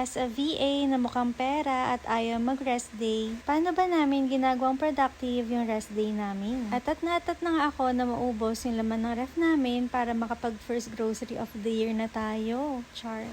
As a VA na mukhang pera at ayaw mag-rest day, paano ba namin ginagawang productive yung rest day namin? Atat na nga ako na maubos yung laman ng ref namin para makapag first grocery of the year na tayo. Char.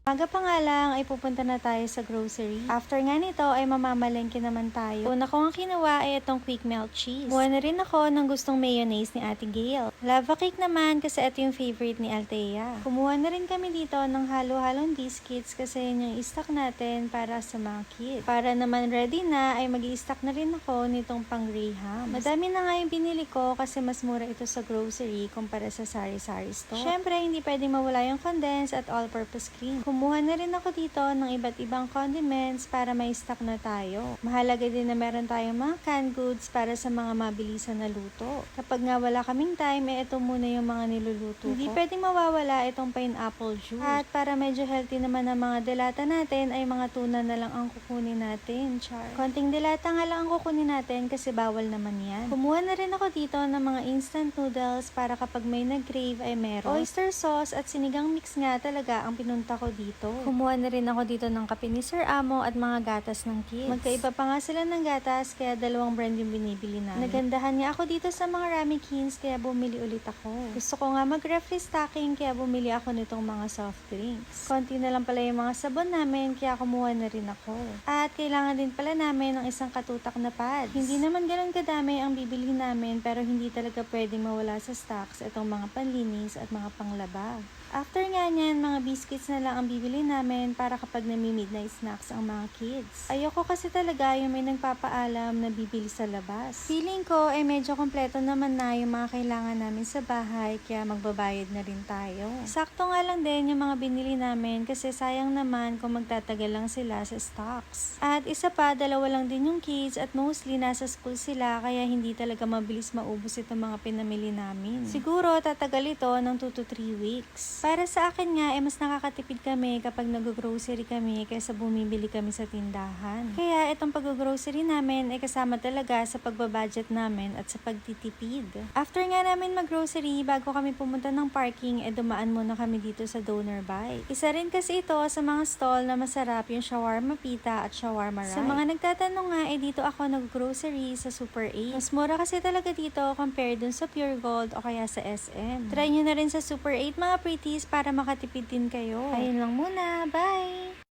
Maga pa nga lang ay pupunta na tayo sa grocery. After nga nito ay mamamalengke naman tayo. Una ko ang kinuha ay itong quick melt cheese. Kuha na rin ako ng gustong mayonnaise ni Ate Gail. Lava cake naman kasi ito yung favorite ni Althea. Kumuha na rin kami dito ng halo-halong biscuits kasi yun yung stock natin para sa mga kids. Para naman ready na ay mag-i-stock na rin ako nitong pang Graham. Madami na nga yung binili ko kasi mas mura ito sa grocery kumpara sa sari-sari store. Syempre hindi pwedeng mawala yung condensed at all-purpose cream. Kumuha na rin ako dito ng iba't ibang condiments para may stock na tayo. Mahalaga din na meron tayong mga canned goods para sa mga mabilisan na luto. Kapag nga wala kaming time, ito muna yung mga niluluto ko. Hindi pwedeng mawawala itong pineapple juice. At para medyo healthy naman ang mga delata natin, ay mga tuna na lang ang kukunin natin. Char. Konting delata nga lang ang kukunin natin kasi bawal naman yan. Kumuha na rin ako dito ng mga instant noodles para kapag may nag-crave ay meron. Oyster sauce at sinigang mix nga talaga ang pinunta ko dito. Kumuha na rin ako dito ng kape ni Sir Amo at mga gatas ng kids. Magkaiba pa nga sila ng gatas kaya dalawang brand yung binibili namin. Nagandahan nga ako dito sa mga ramekins kaya bumili ulit ako. Gusto ko nga mag-refree stocking kaya bumili ako nitong mga soft drinks. Konti na lang pala yung mga sabon namin kaya kumuha na rin ako. At kailangan din pala namin ng isang katutak na pads. Hindi naman ganun kadami ang bibili namin pero hindi talaga pwedeng mawala sa stocks itong mga panlinis at mga panglaba. After nga niyan, mga biscuits na lang ang bibili namin para kapag nami-midnight snacks ang mga kids. Ayoko kasi talaga yung may nagpapaalam na bibili sa labas. Feeling ko ay medyo kompleto naman na yung mga kailangan namin sa bahay kaya magbabayad na rin tayo. Sakto nga lang din yung mga binili namin kasi sayang naman kung magtatagal lang sila sa stocks. At isa pa, dalawa lang din yung kids at mostly nasa school sila kaya hindi talaga mabilis maubos itong mga pinamili namin. Siguro tatagal ito ng 2 to 3 weeks. Para sa akin nga, mas nakakatipid kami kapag nag-grocery kami kaysa bumibili kami sa tindahan. Kaya itong pag-grocery namin ay kasama talaga sa pagbabudget namin at sa pagtitipid. After nga namin mag-grocery, bago kami pumunta ng parking, dumaan muna kami dito sa Donor Bite. Isa rin kasi ito sa mga stall na masarap yung shawarma pita at shawarma rice. Sa mga nagtatanong nga, dito ako nag-grocery sa Super 8. Mas mura kasi talaga dito compared dun sa Pure Gold o kaya sa SM. Try nyo na rin sa Super 8 mga pretty para makatipid din kayo. Ayun lang muna. Bye!